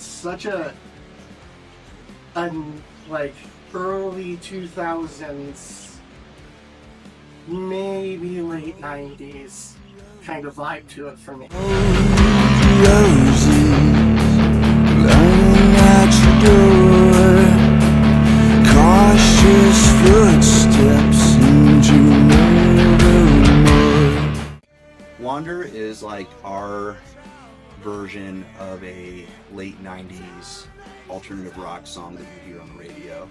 that's such a like early 2000s, maybe late 90s kind of vibe to it for me. Roses lying at your door, cautious footsteps into nevermore. Wander is like our version of a late 90s alternative rock song that you hear on the radio.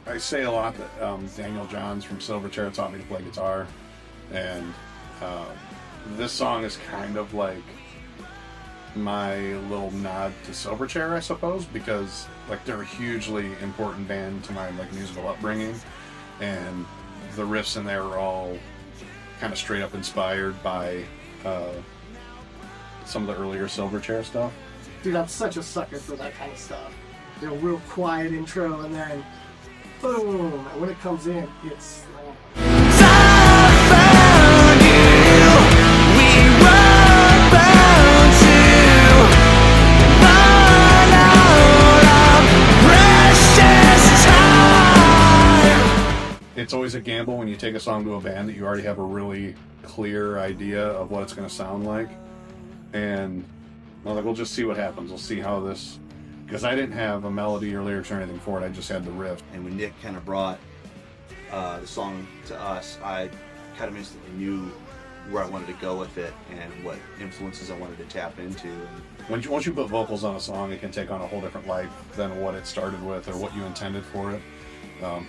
I say a lot that Daniel Johns from Silverchair taught me to play guitar, and this song is kind of like my little nod to Silverchair, I suppose, because like they're a hugely important band to my like musical upbringing, and the riffs in there are all kind of straight up inspired by some of the earlier Silverchair stuff. Dude, I'm such a sucker for that kind of stuff. You know, real quiet intro and then boom, and when it comes in, it's It's always a gamble when you take a song to a band that you already have a really clear idea of what it's going to sound like. And I was like, we'll just see what happens. We'll see how this, because I didn't have a melody or lyrics or anything for it. I just had the riff. And when Nick kind of brought the song to us, I kind of instantly knew where I wanted to go with it and what influences I wanted to tap into. Once you put vocals on a song, it can take on a whole different life than what it started with or what you intended for it.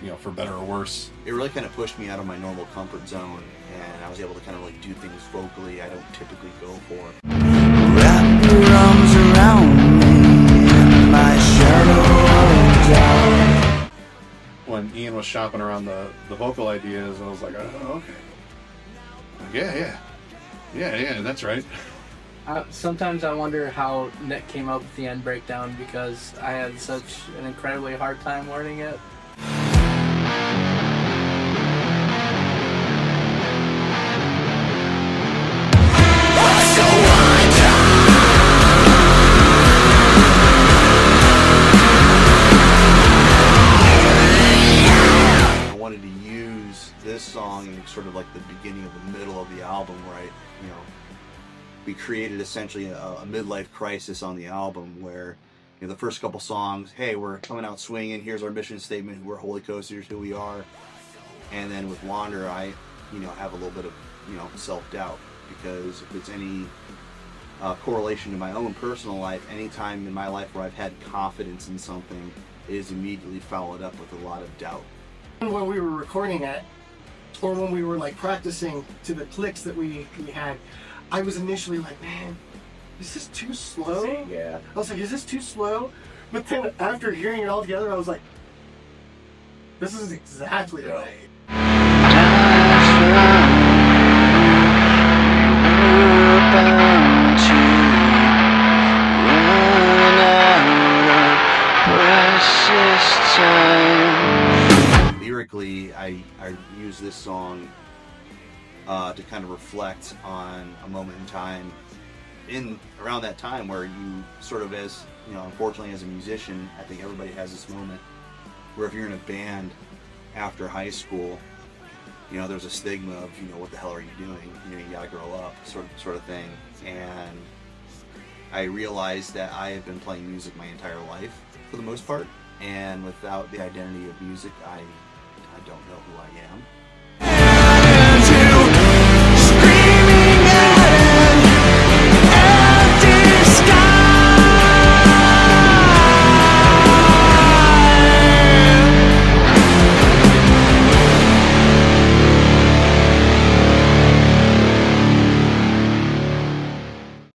You know, for better or worse. It really kind of pushed me out of my normal comfort zone, and I was able to kind of like do things vocally I don't typically go for. Wrap your arms around me in my shadow of doubt. When Ian was shopping around the vocal ideas, I was like, oh, okay. Yeah, that's right. Sometimes I wonder how Nick came up with the end breakdown, because I had such an incredibly hard time learning it. I wanted to use this song in sort of like the beginning of the middle of the album, where we created essentially a midlife crisis on the album where, you know, the first couple songs, hey, we're coming out swinging, here's our mission statement, we're Holy Coasters, who we are. And then with Wander, I, have a little bit of, self-doubt, because if it's any correlation to my own personal life, any time in my life where I've had confidence in something, it is immediately followed up with a lot of doubt. when we were recording it, or when we were like practicing to the clicks that we had, I was initially like, man, is this too slow? Yeah. I was like, is this too slow? But then after hearing it all together, I was like, this is exactly right. Lyrically, I use this song to kind of reflect on a moment in time around that time where you sort of, as unfortunately as a musician, I think everybody has this moment where if you're in a band after high school, there's a stigma of, what the hell are you doing? You gotta grow up, sort of thing. And I realized that I have been playing music my entire life for the most part, and without the identity of music, I don't know who I am.